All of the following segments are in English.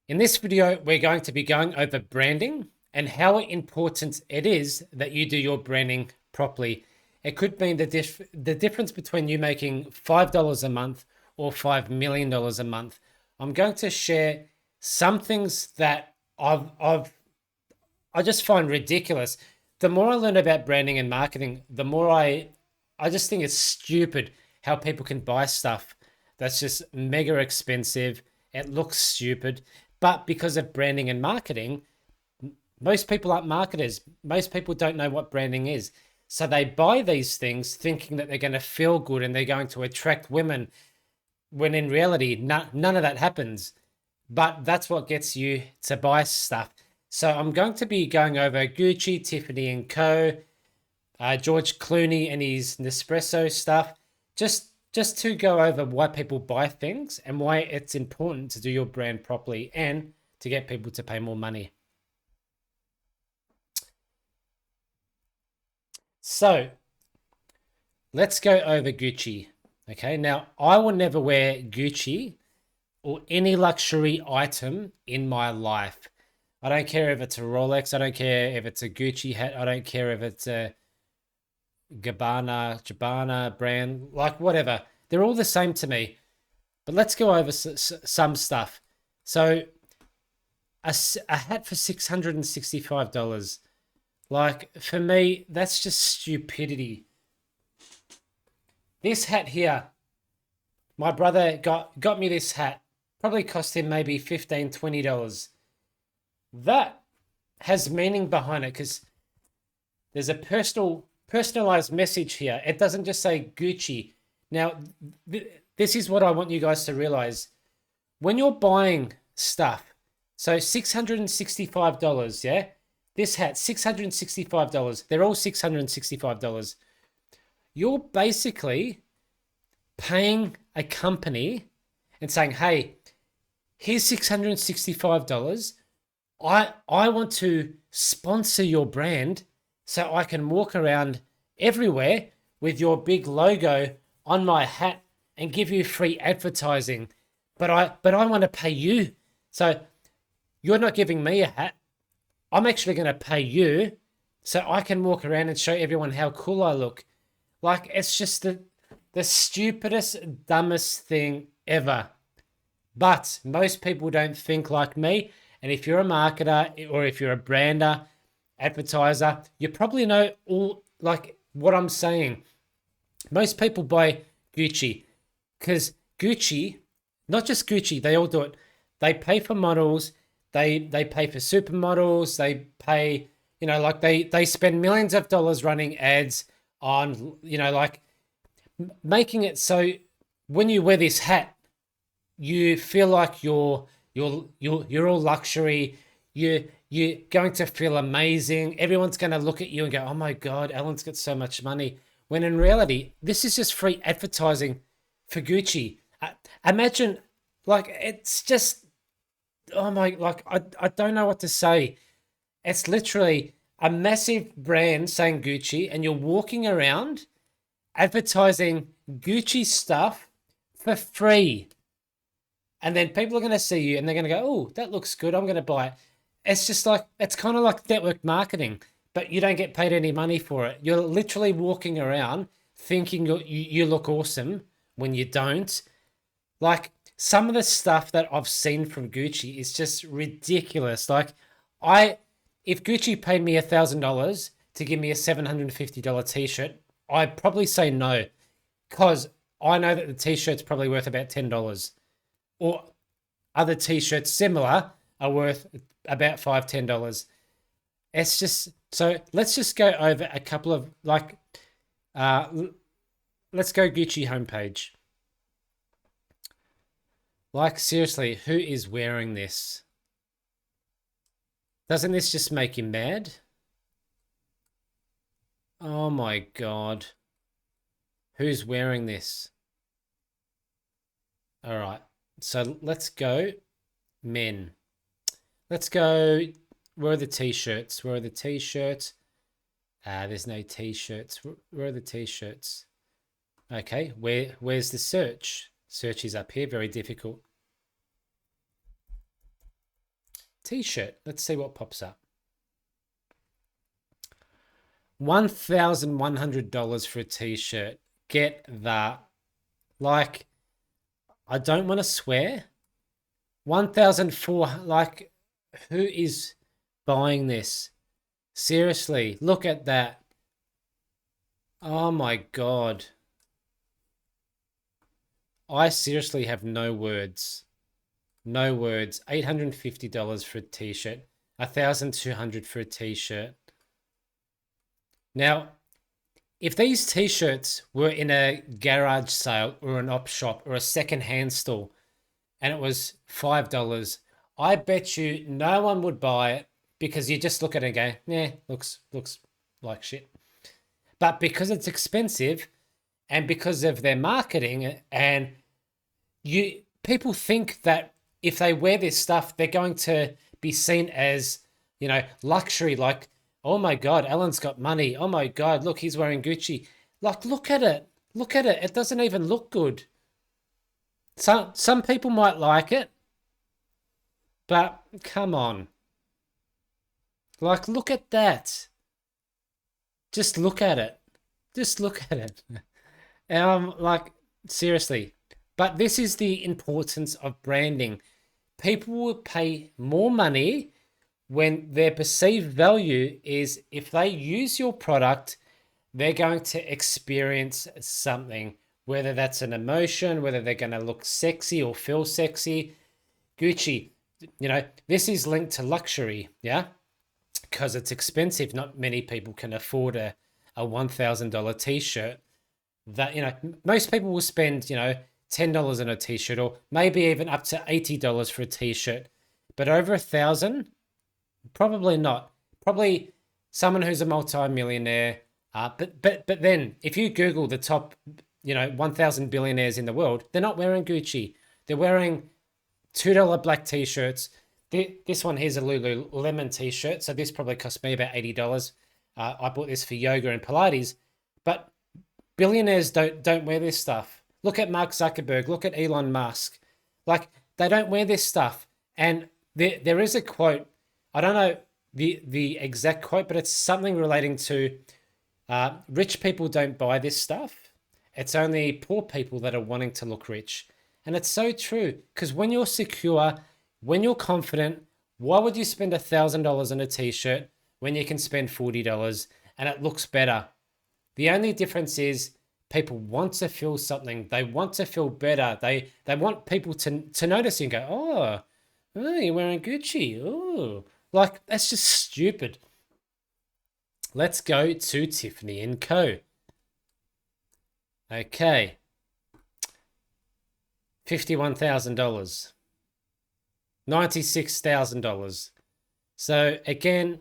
In this video, we're going to be going over branding and how important it is that you do your branding properly. It could mean the difference between you making $5 a month or $5 million a month. I'm going to share some things that I just find ridiculous. The more I learn about branding and marketing, the more I just think it's stupid how people can buy stuff that's just mega expensive. It looks stupid, but because of branding and marketing, most people aren't marketers. Most people don't know what branding is. So they buy these things thinking that they're going to feel good and they're going to attract women, when in reality, none of that happens. But that's what gets you to buy stuff. So I'm going to be going over Gucci, Tiffany and Co., George Clooney and his Nespresso stuff, just to go over why people buy things and why it's important to do your brand properly and to get people to pay more money. So let's go over Gucci. Okay, now I will never wear Gucci or any luxury item in my life. I don't care if it's a Rolex. I don't care if it's a Gucci hat. I don't care if it's a Gabbana brand, like whatever. They're all the same to me. But let's go over some stuff. So a hat for $665. Like, for me, that's just stupidity. This hat here, my brother got me this hat. Probably cost him maybe $15, $20. That has meaning behind it because there's a personalized message here. It doesn't just say Gucci. Now, this is what I want you guys to realize. When you're buying stuff, so $665, yeah? This hat, $665. They're all $665. You're basically paying a company and saying, hey, here's $665. I want to sponsor your brand so I can walk around everywhere with your big logo on my hat and give you free advertising. But I want to pay you. So you're not giving me a hat. I'm actually going to pay you so I can walk around and show everyone how cool I look. Like, it's just the stupidest, dumbest thing ever. But most people don't think like me. And if you're a marketer or if you're a brander, advertiser, you probably know all like what I'm saying. Most people buy Gucci because Gucci, not just Gucci, they all do it. They pay for models, they pay for supermodels, they pay, like they spend millions of dollars running ads on, like making it so when you wear this hat, you feel like you're all luxury. You're going to feel amazing. Everyone's going to look at you and go, "Oh my God, Alan's got so much money." When in reality, this is just free advertising for Gucci. Imagine, like, it's just, oh my, like, I don't know what to say. It's literally a massive brand saying Gucci, and you're walking around advertising Gucci stuff for free. And then people are going to see you and they're going to go, oh, that looks good. I'm going to buy it. It's just like, it's kind of like network marketing, but you don't get paid any money for it. You're literally walking around thinking you look awesome when you don't. Like, some of the stuff that I've seen from Gucci is just ridiculous. Like, if Gucci paid me $1,000 to give me a $750 t-shirt, I'd probably say no, because I know that the t-shirt's probably worth about $10. Or other t-shirts similar are worth about $5, $10. It's just, so let's just go over a couple of, like, let's go Gucci homepage. Like, seriously, who is wearing this? Doesn't this just make you mad? Oh my God. Who's wearing this? All right. So let's go men. Let's go. Where are the t-shirts? Where are the t-shirts? There's no t-shirts. Where are the t-shirts? Okay, where's the search? Search is up here, very difficult. T-shirt. Let's see what pops up. $1,100 for a T-shirt. Get that. Like, I don't want to swear. 1,400, like, who is buying this? Seriously, look at that. Oh my God. I seriously have no words. No words. $850 for a T-shirt. 1,200 for a T-shirt. Now, if these T-shirts were in a garage sale or an op shop or a second-hand store and it was $5, I bet you no one would buy it because you just look at it and go, yeah, looks like shit. But because it's expensive and because of their marketing and people think that if they wear this stuff, they're going to be seen as, luxury. Like, oh my God, Alan's got money. Oh my God, look, he's wearing Gucci. Like, look at it. Look at it. It doesn't even look good. Some people might like it, but come on. Like, look at that. Just look at it. Just look at it. Like, seriously. But this is the importance of branding. People will pay more money when their perceived value is if they use your product, they're going to experience something, whether that's an emotion, whether they're going to look sexy or feel sexy. Gucci, this is linked to luxury, yeah? Because it's expensive. Not many people can afford a $1,000 t-shirt. That, most people will spend, $10 on a t-shirt or maybe even up to $80 for a t-shirt. But over 1,000, probably not. Probably someone who's a multi-millionaire. But then if you Google the top, 1,000 billionaires in the world, they're not wearing Gucci. They're wearing $2 black t-shirts. This one here's a Lululemon t-shirt. So this probably cost me about $80. I bought this for yoga and Pilates. But billionaires don't wear this stuff. Look at Mark Zuckerberg. Look at Elon Musk. Like, they don't wear this stuff. And there is a quote. I don't know the exact quote, but it's something relating to rich people don't buy this stuff. It's only poor people that are wanting to look rich. And it's so true. Because when you're secure, when you're confident, why would you spend $1,000 on a t-shirt when you can spend $40 and it looks better? The only difference is people want to feel something. They want to feel better. They want people to notice you and go, oh, you're wearing Gucci. Oh, like, that's just stupid. Let's go to Tiffany & Co. Okay. $51,000. $96,000. So again,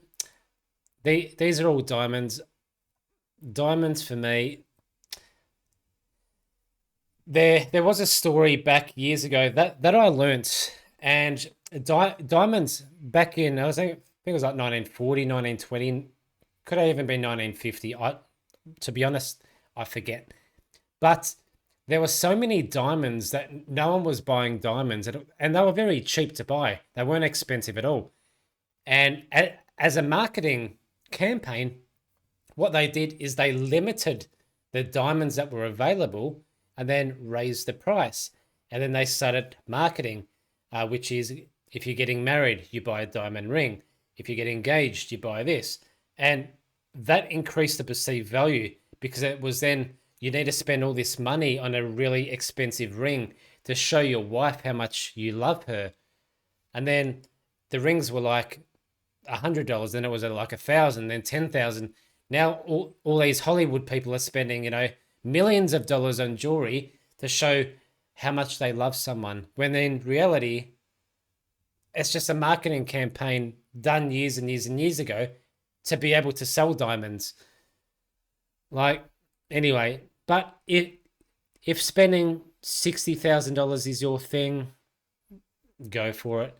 these are all diamonds. Diamonds for me. There was a story back years ago that I learnt, and diamonds back in, I think it was like 1940, 1920, could have even been 1950. To be honest, I forget. But there were so many diamonds that no one was buying diamonds, and they were very cheap to buy. They weren't expensive at all. And as a marketing campaign, what they did is they limited the diamonds that were available and then raised the price. And then they started marketing, which is if you're getting married, you buy a diamond ring. If you get engaged, you buy this. And that increased the perceived value because it was then you need to spend all this money on a really expensive ring to show your wife how much you love her. And then the rings were like $100, then it was like 1,000, then 10,000. Now all these Hollywood people are spending, millions of dollars on jewelry to show how much they love someone, when in reality, it's just a marketing campaign done years and years and years ago to be able to sell diamonds. Like, anyway, but if spending $60,000 is your thing, go for it.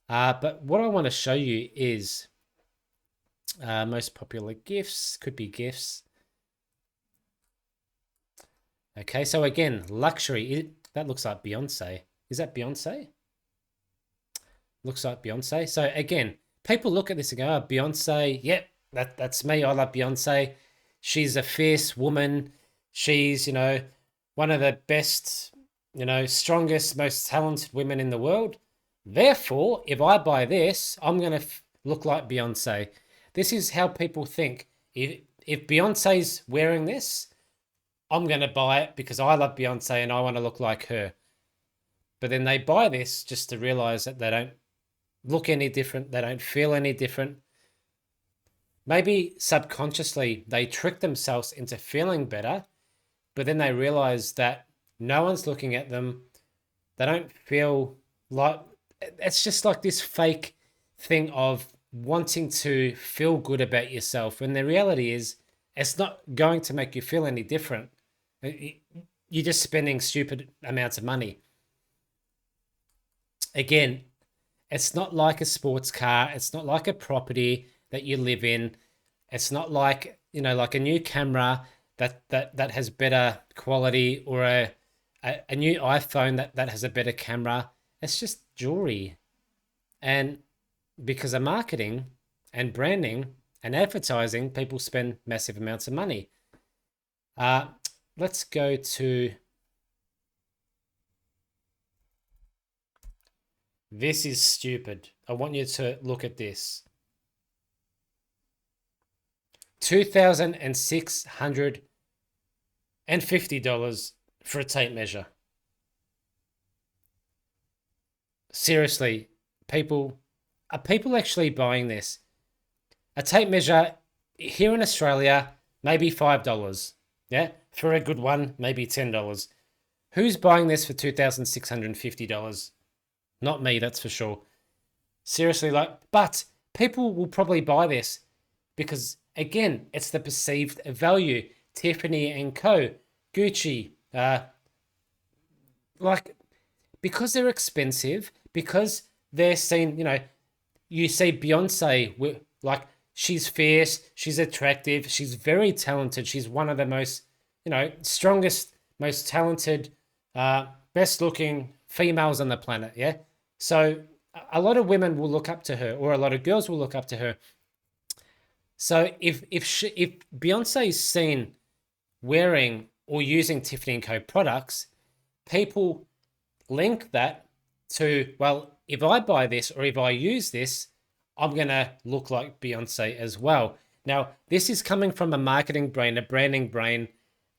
But what I want to show you is most popular gifts. Could be gifts. Okay, so again, luxury. That looks like Beyonce. Is that Beyonce? looks like Beyonce. So again, people look at this and go, oh, Beyonce, yep, that's me. I love Beyonce. She's a fierce woman. She's, one of the best, strongest, most talented women in the world. Therefore, if I buy this, I'm going to look like Beyonce. This is how people think. If Beyonce's wearing this, I'm going to buy it because I love Beyonce and I want to look like her. But then they buy this just to realize that they don't look any different. They don't feel any different. Maybe subconsciously they trick themselves into feeling better, but then they realize that no one's looking at them. They don't feel like it's just like this fake thing of wanting to feel good about yourself. When the reality is, it's not going to make you feel any different. You're just spending stupid amounts of money. Again, it's not like a sports car. It's not like a property that you live in. It's not like, like a new camera that has better quality, or a new iPhone that has a better camera. It's just jewelry. And because of marketing and branding and advertising, people spend massive amounts of money. Let's go to, this is stupid. I want you to look at this. $2,650 for a tape measure. Seriously, are people actually buying this? A tape measure here in Australia, maybe $5. Yeah, for a good one, maybe $10. Who's buying this for $2,650? Not me, that's for sure. Seriously, but people will probably buy this because, again, it's the perceived value. Tiffany and Co, Gucci, because they're expensive, because they're seen, you see Beyonce, she's fierce, she's attractive, she's very talented, she's one of the most, strongest, most talented, best looking females on the planet, yeah? So a lot of women will look up to her, or a lot of girls will look up to her. So if Beyonce is seen wearing or using Tiffany & Co products, people link that to, well, if I buy this or if I use this, I'm going to look like Beyonce as well. Now, this is coming from a marketing brain, a branding brain,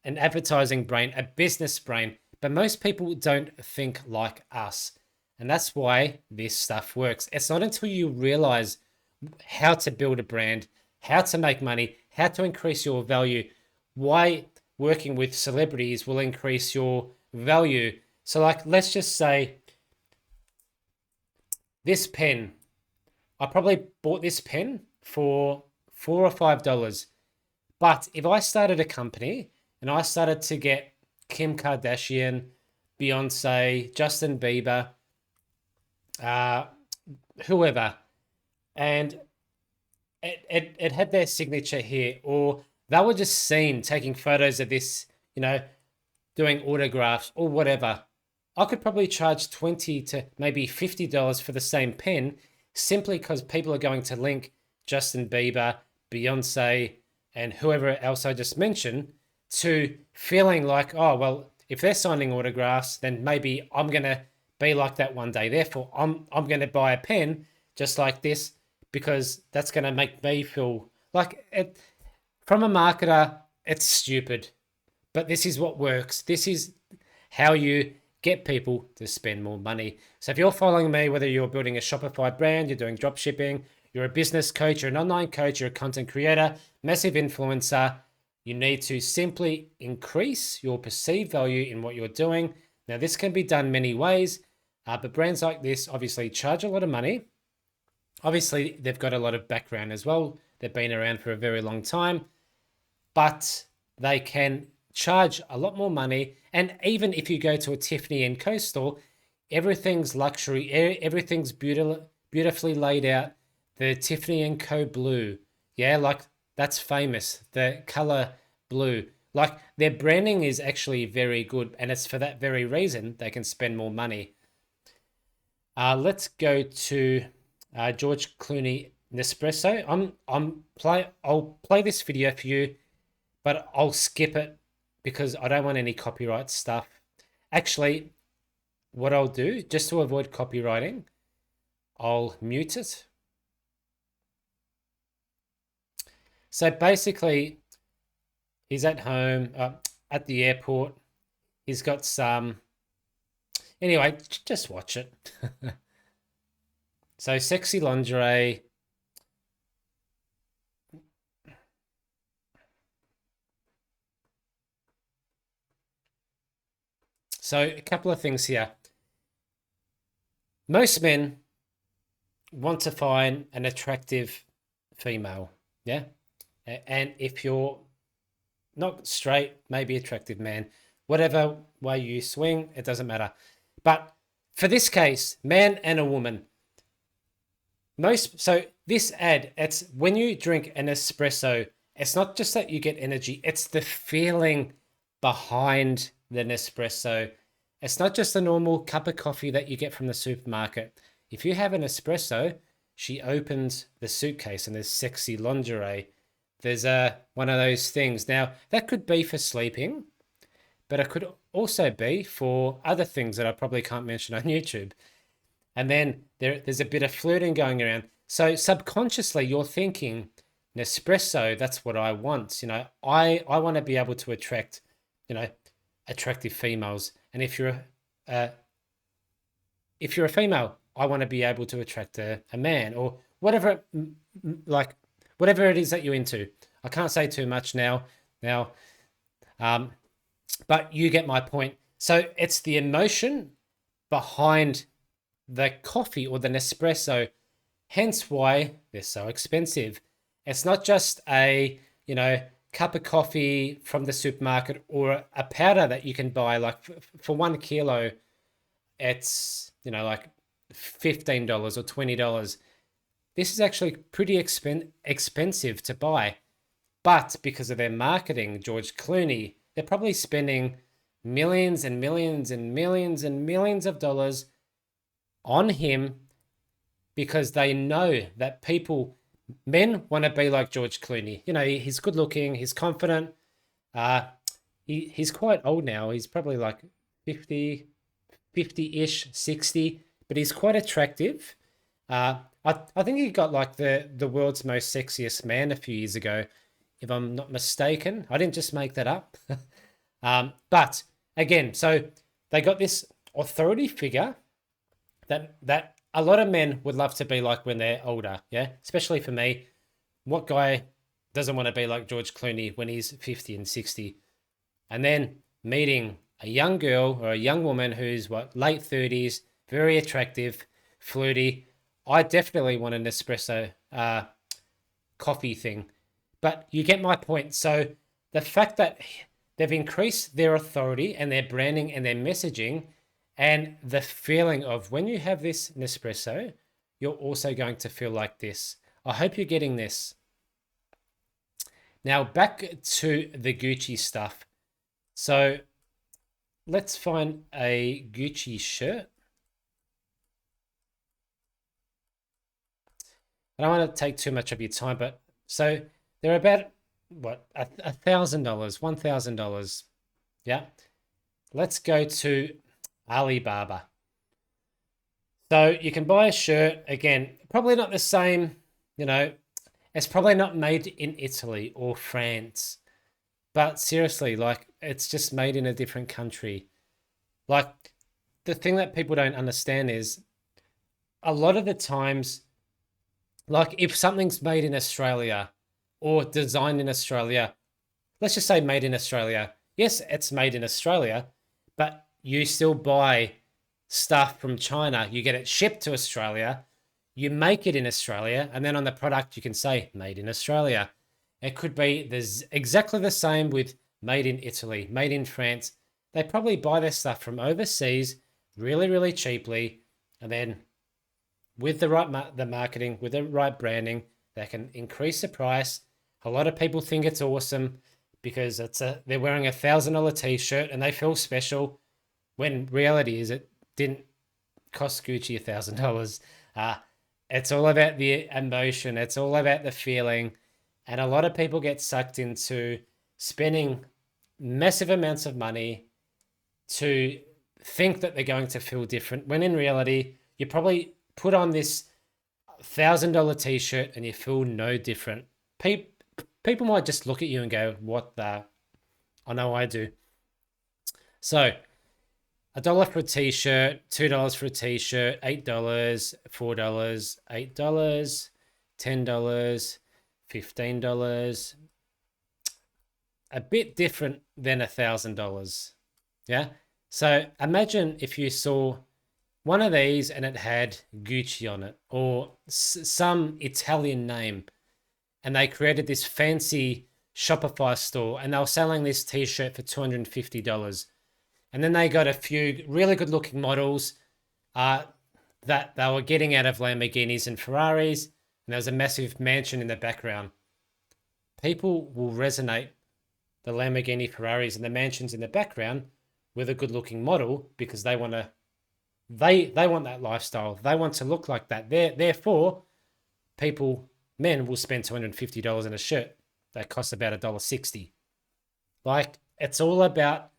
an advertising brain, a business brain, but most people don't think like us. And that's why this stuff works. It's not until you realize how to build a brand, how to make money, how to increase your value, why working with celebrities will increase your value. So let's just say this pen, I probably bought this pen for $4 or $5. But if I started a company and I started to get Kim Kardashian, Beyonce, Justin Bieber, whoever, and it had their signature here, or they were just seen taking photos of this, doing autographs or whatever, I could probably charge $20 to maybe $50 for the same pen, simply because people are going to link Justin Bieber, Beyonce, and whoever else I just mentioned to feeling like, oh, well, if they're signing autographs, then maybe I'm going to be like that one day. Therefore, I'm going to buy a pen just like this because that's going to make me feel like it. From a marketer, it's stupid, but this is what works. This is how you get people to spend more money. So if you're following me, whether you're building a Shopify brand, you're doing drop shipping, you're a business coach, you're an online coach, you're a content creator, massive influencer, you need to simply increase your perceived value in what you're doing. Now, this can be done many ways, but brands like this obviously charge a lot of money. Obviously, they've got a lot of background as well. They've been around for a very long time, but they can charge a lot more money. And even if you go to a Tiffany & Co store, everything's luxury, everything's beautifully laid out. The Tiffany & Co blue, yeah, that's famous, the color blue. Their branding is actually very good, and it's for that very reason they can spend more money. Let's go to George Clooney Nespresso. I'll play this video for you, but I'll skip it because I don't want any copyright stuff. Actually, what I'll do, just to avoid copywriting, I'll mute it. So basically, he's at home, at the airport. He's got some. Anyway, just watch it. So sexy lingerie. So a couple of things here. Most men want to find an attractive female, yeah? And if you're not straight, maybe attractive man, whatever way you swing, it doesn't matter. But for this case, man and a woman, so this ad, it's when you drink an espresso, it's not just that you get energy, it's the feeling behind the Nespresso. It's not just a normal cup of coffee that you get from the supermarket. If you have an espresso, she opens the suitcase and there's sexy lingerie. There's one of those things. Now, that could be for sleeping, but it could also be for other things that I probably can't mention on YouTube. And then there's a bit of flirting going around. So subconsciously, you're thinking, Nespresso, that's what I want. You know, I want to be able to attract, attractive females. And if you're a female, I want to be able to attract a man or whatever, like whatever it is that you're into. I can't say too much now, but you get my point. So it's the emotion behind the coffee or the Nespresso, hence why they're so expensive. It's not just a, cup of coffee from the supermarket or a powder that you can buy. Like for 1 kilo, it's, like $15 or $20. This is actually pretty expensive to buy. But because of their marketing, George Clooney, they're probably spending millions and millions and millions and millions of dollars on him because they know that men want to be like George Clooney. He's good looking, he's confident. He's quite old now. He's probably like 50-ish, 60, but he's quite attractive. I think he got like the world's most sexiest man a few years ago, if I'm not mistaken. I didn't just make that up. But again, so they got this authority figure that a lot of men would love to be like when they're older, yeah? Especially for me. What guy doesn't want to be like George Clooney when he's 50 and 60? And then meeting a young girl or a young woman who's late 30s, very attractive, flirty. I definitely want an espresso coffee thing. But you get my point. So the fact that they've increased their authority and their branding and their messaging and the feeling of when you have this Nespresso, you're also going to feel like this. I hope you're getting this. Now back to the Gucci stuff. So let's find a Gucci shirt. I don't want to take too much of your time, but so they're about what, $1,000, $1,000. Yeah. Let's go to Alibaba. So you can buy a shirt, again, probably not the same, it's probably not made in Italy or France, but seriously, like it's just made in a different country. Like the thing that people don't understand is a lot of the times, like if something's made in Australia or designed in Australia, let's just say made in Australia. Yes, it's made in Australia, but you still buy stuff from China. You get it shipped to Australia. You make it in Australia, and then on the product you can say made in Australia. It could be there's exactly the same with made in Italy, made in France. They probably buy their stuff from overseas really, really cheaply, and then with the right the marketing, with the right branding, they can increase the price. A lot of people think it's awesome because they're wearing $1,000 t-shirt and they feel special, when reality is it didn't cost Gucci $1,000. It's all about the emotion. It's all about the feeling. And a lot of people get sucked into spending massive amounts of money to think that they're going to feel different, when in reality, you probably put on this $1,000 t-shirt and you feel no different. People might just look at you and go, what the? I know I do. So $1 for a t-shirt, $2 for a t-shirt, $8, $4, $8, $10, $15, a bit different than $1,000. Yeah. So imagine if you saw one of these and it had Gucci on it, or some Italian name, and they created this fancy Shopify store and they were selling this t-shirt for $250. And then they got a few really good looking models that they were getting out of Lamborghinis and Ferraris, and there was a massive mansion in the background. People will resonate the Lamborghini, Ferraris, and the mansions in the background with a good looking model because they want to they want that lifestyle. They want to look like that. Therefore, men will spend $250 on a shirt that costs about $1.60. Like, it's all about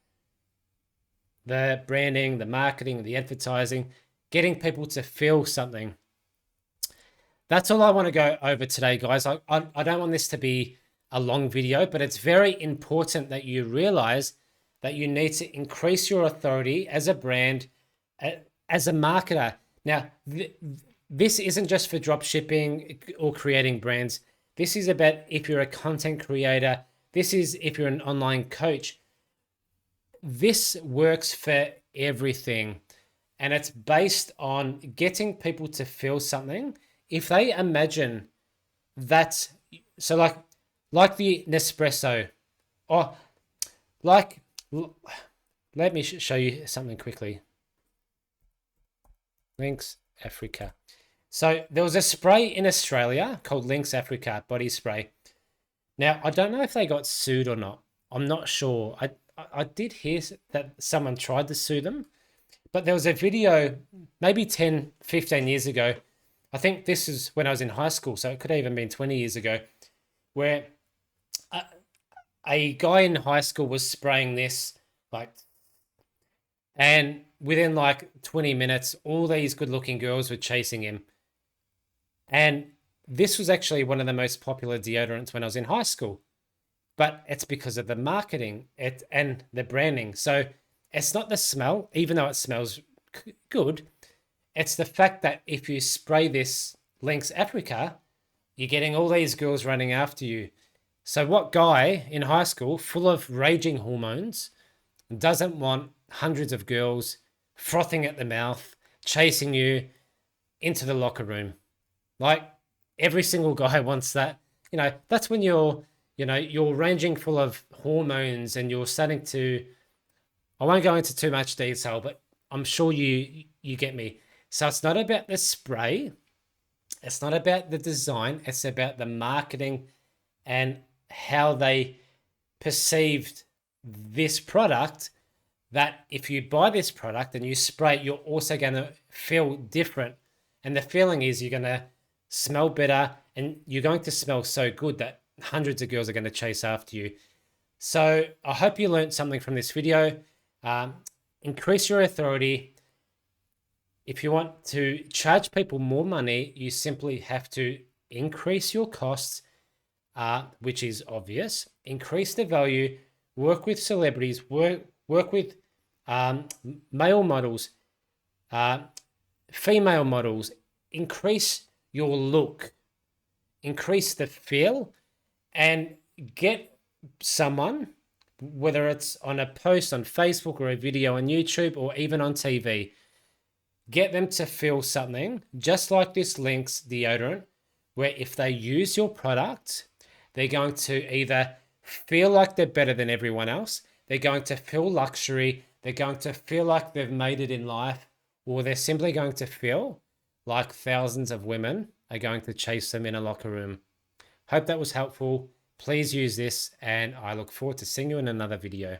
the branding, the marketing, the advertising, getting people to feel something. That's all I want to go over today, guys. I don't want this to be a long video, but it's very important that you realize that you need to increase your authority as a brand, as a marketer. Now, this isn't just for drop shipping or creating brands. This is about if you're a content creator. This is if you're an online coach. This works for everything. And it's based on getting people to feel something. If they imagine that, so like the Nespresso, or like, let me show you something quickly. Lynx Africa. So there was a spray in Australia called Lynx Africa body spray. Now, I don't know if they got sued or not. I'm not sure. I did hear that someone tried to sue them, but there was a video maybe 10, 15 years ago. I think this is when I was in high school, so it could have even been 20 years ago, where a guy in high school was spraying this, and within 20 minutes, all these good looking girls were chasing him. And this was actually one of the most popular deodorants when I was in high school, but it's because of the marketing and the branding. So it's not the smell, even though it smells good. It's the fact that if you spray this Lynx Africa, you're getting all these girls running after you. So what guy in high school, full of raging hormones, doesn't want hundreds of girls frothing at the mouth, chasing you into the locker room? Like, every single guy wants that. That's when you're ranging full of hormones and you're starting to, I won't go into too much detail, but I'm sure you get me. So it's not about the spray. It's not about the design. It's about the marketing and how they perceived this product, that if you buy this product and you spray it, you're also going to feel different. And the feeling is you're going to smell better and you're going to smell so good that hundreds of girls are going to chase after you. So I hope you learned something from this video. Increase your authority. If you want to charge people more money, you simply have to increase your costs, which is obvious. Increase the value, work with celebrities, work with male models, female models. Increase your look, increase the feel, and get someone, whether it's on a post on Facebook or a video on YouTube or even on TV, get them to feel something, just like this Lynx deodorant, where if they use your product, they're going to either feel like they're better than everyone else, they're going to feel luxury, they're going to feel like they've made it in life, or they're simply going to feel like thousands of women are going to chase them in a locker room. Hope that was helpful. Please use this, and I look forward to seeing you in another video.